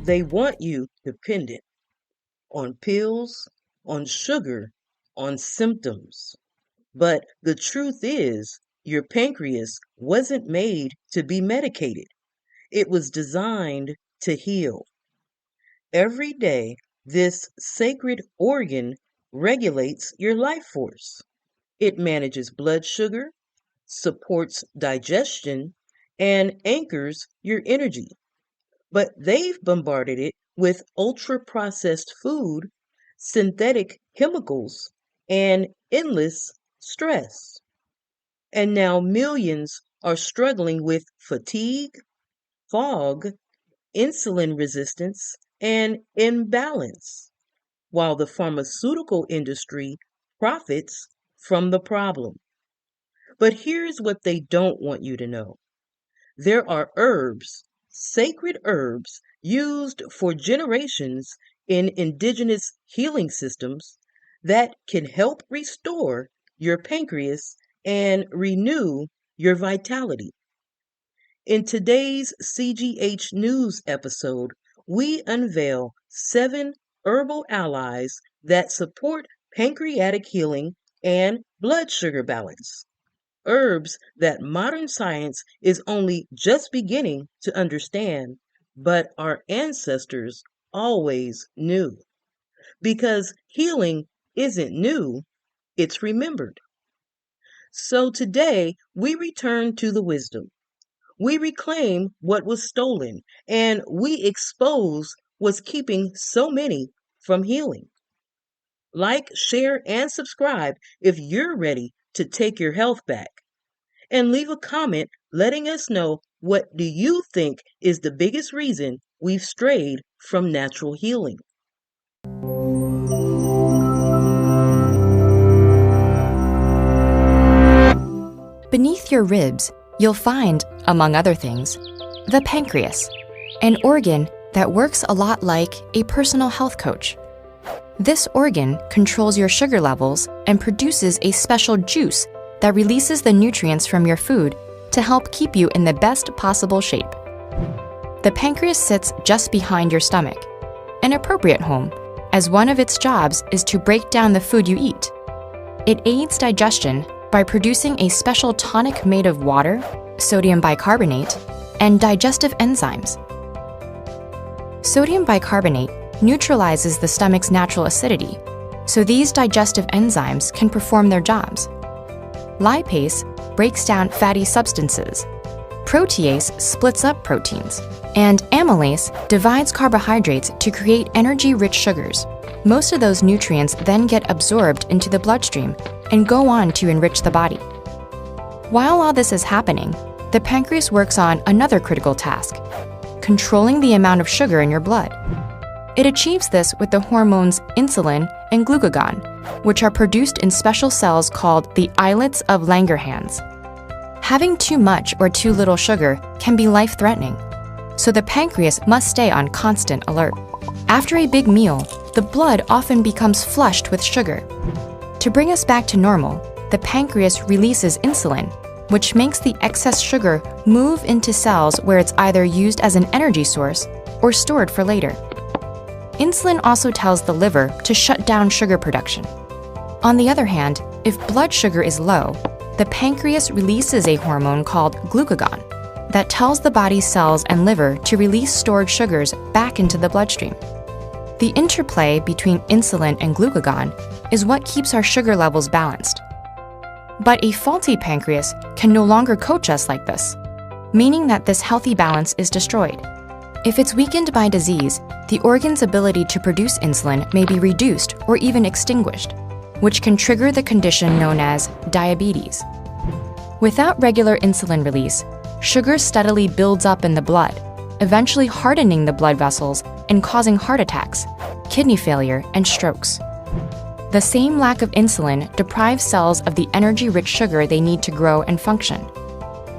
They want you dependent on pills, on sugar, on symptoms. But the truth is, your pancreas wasn't made to be medicated. It was designed to heal. Every day, this sacred organ regulates your life force. It manages blood sugar, supports digestion, and anchors your energy. But they've bombarded it with ultra processed food, synthetic chemicals, and endless stress. And now millions are struggling with fatigue, fog, insulin resistance, and imbalance, while the pharmaceutical industry profits from the problem. But here's what they don't want you to know. There are herbs, sacred herbs, used for generations in indigenous healing systems that can help restore your pancreas and renew your vitality. In today's CGH News episode, we unveil 7 herbal allies that support pancreatic healing and blood sugar balance. Herbs that modern science is only just beginning to understand, but our ancestors always knew. Because healing isn't new, it's remembered. So today, we return to the wisdom. We reclaim what was stolen, and we expose what's keeping so many from healing. Like, share, and subscribe if you're ready to take your health back. And leave a comment letting us know, what do you think is the biggest reason we've strayed from natural healing? Beneath your ribs, you'll find, among other things, the pancreas, an organ that works a lot like a personal health coach. This organ controls your sugar levels and produces a special juice that releases the nutrients from your food to help keep you in the best possible shape. The pancreas sits just behind your stomach, an appropriate home, as one of its jobs is to break down the food you eat. It aids digestion by producing a special tonic made of water, sodium bicarbonate, and digestive enzymes. Sodium bicarbonate neutralizes the stomach's natural acidity, so these digestive enzymes can perform their jobs. Lipase breaks down fatty substances. Protease splits up proteins. And amylase divides carbohydrates to create energy-rich sugars. Most of those nutrients then get absorbed into the bloodstream and go on to enrich the body. While all this is happening, the pancreas works on another critical task: controlling the amount of sugar in your blood. It achieves this with the hormones insulin and glucagon, which are produced in special cells called the islets of Langerhans. Having too much or too little sugar can be life-threatening, so the pancreas must stay on constant alert. After a big meal, the blood often becomes flushed with sugar. To bring us back to normal, the pancreas releases insulin, which makes the excess sugar move into cells where it's either used as an energy source or stored for later. Insulin also tells the liver to shut down sugar production. On the other hand, if blood sugar is low, the pancreas releases a hormone called glucagon that tells the body's cells and liver to release stored sugars back into the bloodstream. The interplay between insulin and glucagon is what keeps our sugar levels balanced. But a faulty pancreas can no longer coach us like this, meaning that this healthy balance is destroyed. If it's weakened by disease, the organ's ability to produce insulin may be reduced or even extinguished, which can trigger the condition known as diabetes. Without regular insulin release, sugar steadily builds up in the blood, eventually hardening the blood vessels and causing heart attacks, kidney failure, and strokes. The same lack of insulin deprives cells of the energy-rich sugar they need to grow and function.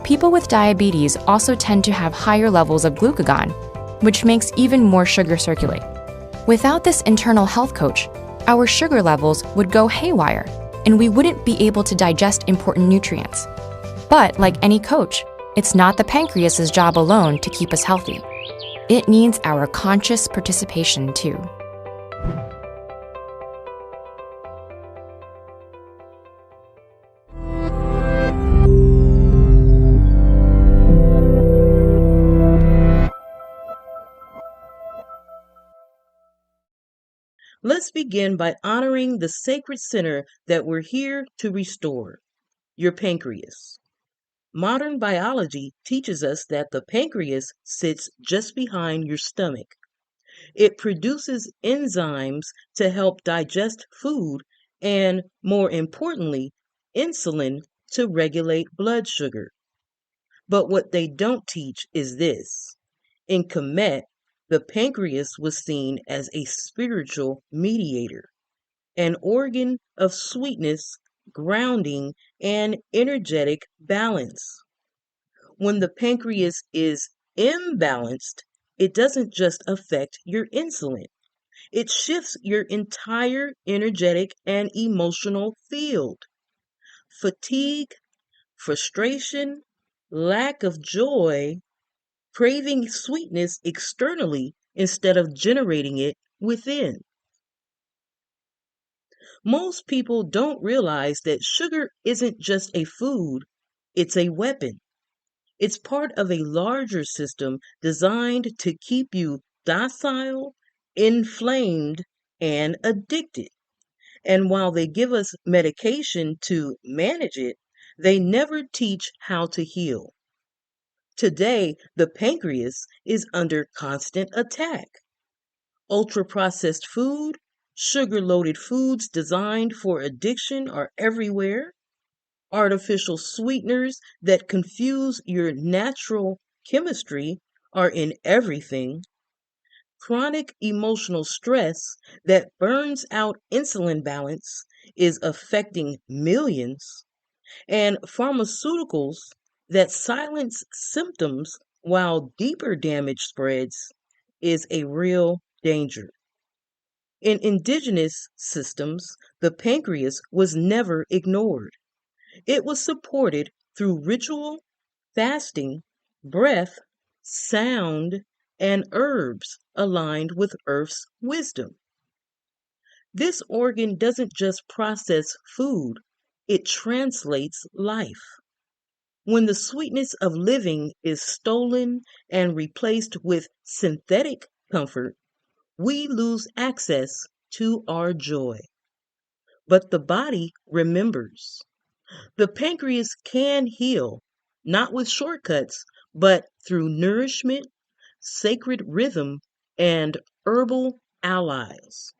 People with diabetes also tend to have higher levels of glucagon, which makes even more sugar circulate. Without this internal health coach, our sugar levels would go haywire, and we wouldn't be able to digest important nutrients. But like any coach, it's not the pancreas's job alone to keep us healthy. It needs our conscious participation too. Let's begin by honoring the sacred center that we're here to restore, your pancreas. Modern biology teaches us that the pancreas sits just behind your stomach. It produces enzymes to help digest food and, more importantly, insulin to regulate blood sugar. But what they don't teach is this. In Kemet, the pancreas was seen as a spiritual mediator, an organ of sweetness, grounding, and energetic balance. When the pancreas is imbalanced, it doesn't just affect your insulin, it shifts your entire energetic and emotional field. Fatigue, frustration, lack of joy, craving sweetness externally instead of generating it within. Most people don't realize that sugar isn't just a food, it's a weapon. It's part of a larger system designed to keep you docile, inflamed, and addicted. And while they give us medication to manage it, they never teach how to heal. Today, the pancreas is under constant attack. Ultra processed food, sugar loaded foods designed for addiction are everywhere. Artificial sweeteners that confuse your natural chemistry are in everything. Chronic emotional stress that burns out insulin balance is affecting millions. And pharmaceuticals that silence symptoms while deeper damage spreads is a real danger. In indigenous systems, the pancreas was never ignored. It was supported through ritual, fasting, breath, sound, and herbs aligned with Earth's wisdom. This organ doesn't just process food, it translates life. When the sweetness of living is stolen and replaced with synthetic comfort, we lose access to our joy. But the body remembers. The pancreas can heal, not with shortcuts, but through nourishment, sacred rhythm, and herbal allies.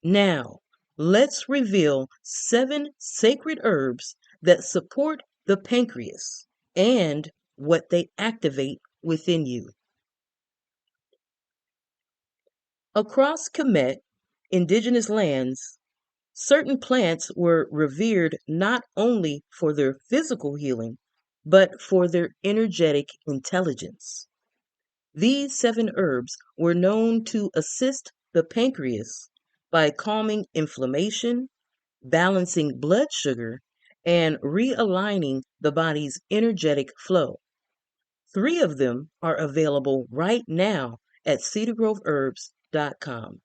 Now, let's reveal 7 sacred herbs that support the pancreas and what they activate within you. Across Kemet, indigenous lands, certain plants were revered not only for their physical healing, but for their energetic intelligence. These 7 herbs were known to assist the pancreas by calming inflammation, balancing blood sugar, and realigning the body's energetic flow. 3 of them are available right now at cedargroveherbs.com.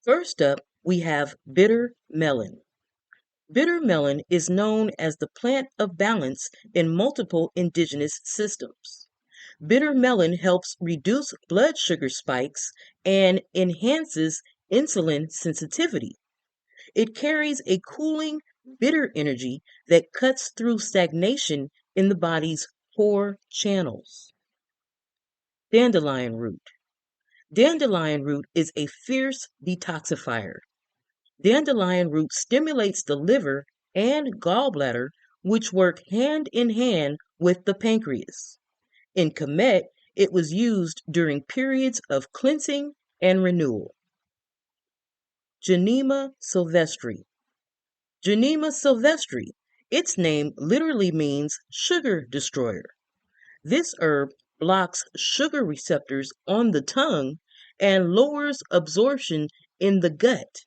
First up, we have bitter melon. Bitter melon is known as the plant of balance in multiple indigenous systems. Bitter melon helps reduce blood sugar spikes and enhances insulin sensitivity. It carries a cooling, bitter energy that cuts through stagnation in the body's core channels. Dandelion root. Dandelion root is a fierce detoxifier. Dandelion root stimulates the liver and gallbladder, which work hand in hand with the pancreas. In Kemet, it was used during periods of cleansing and renewal. Genema sylvestri. Genema sylvestri, its name literally means sugar destroyer. This herb blocks sugar receptors on the tongue and lowers absorption in the gut.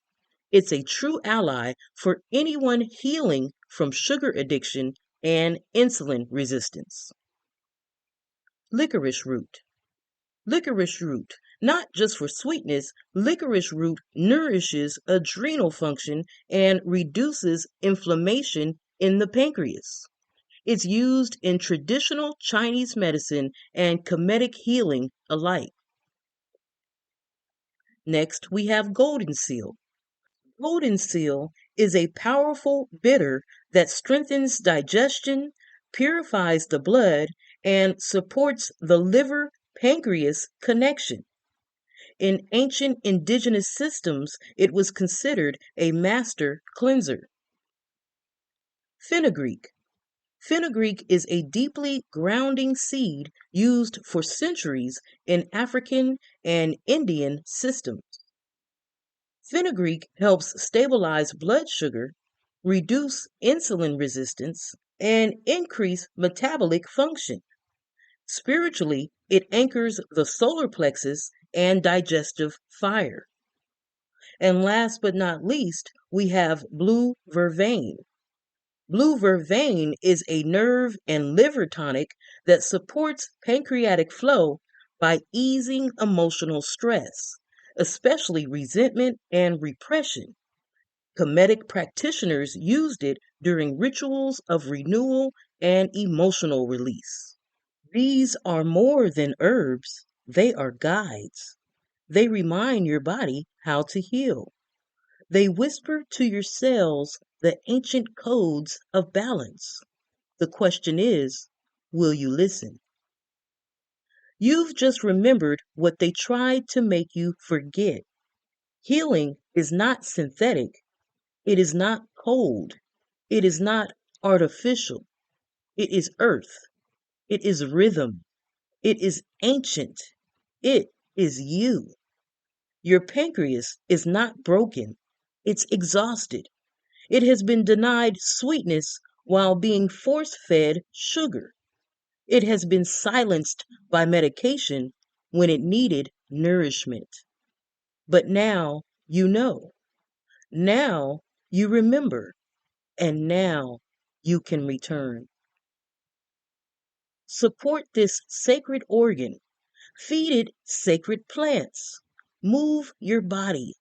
It's a true ally for anyone healing from sugar addiction and insulin resistance. Licorice root. Licorice root. Not just for sweetness, licorice root nourishes adrenal function and reduces inflammation in the pancreas. It's used in traditional Chinese medicine and comedic healing alike. Next, we have golden seal. Golden seal is a powerful bitter that strengthens digestion, purifies the blood, and supports the liver pancreas connection. In ancient indigenous systems, it was considered a master cleanser. Fenugreek. Fenugreek is a deeply grounding seed used for centuries in African and Indian systems. Fenugreek helps stabilize blood sugar, reduce insulin resistance, and increase metabolic function. Spiritually, it anchors the solar plexus and digestive fire. And last but not least, we have blue vervain. Blue vervain is a nerve and liver tonic that supports pancreatic flow by easing emotional stress, especially resentment and repression. Comedic practitioners used it during rituals of renewal and emotional release. These are more than herbs, they are guides. They remind your body how to heal. They whisper to your cells the ancient codes of balance. The question is, will you listen? You've just remembered what they tried to make you forget. Healing is not synthetic. It is not cold. It is not artificial. It is earth. It is rhythm. It is ancient. It is you. Your pancreas is not broken. It's exhausted. It has been denied sweetness while being force fed sugar. It has been silenced by medication when it needed nourishment. But now you know. Now you remember. And now you can return. Support this sacred organ. Feed it sacred plants. Move your body.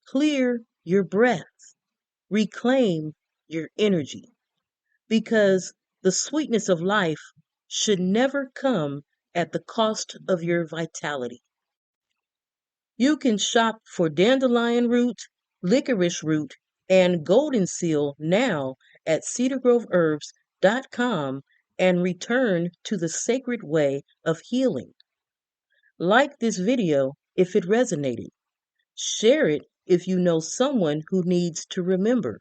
Clear your breath. Reclaim your energy. Because the sweetness of life should never come at the cost of your vitality. You can shop for dandelion root, licorice root, and golden seal now at cedargroveherbs.com and return to the sacred way of healing. Like this video if it resonated. Share it if you know someone who needs to remember.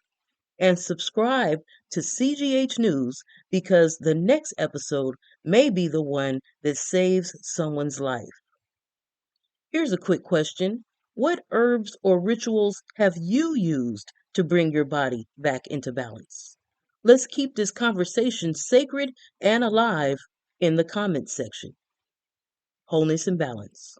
And subscribe to CGH News because the next episode may be the one that saves someone's life. Here's a quick question. What herbs or rituals have you used to bring your body back into balance? Let's keep this conversation sacred and alive in the comments section. Wholeness and balance.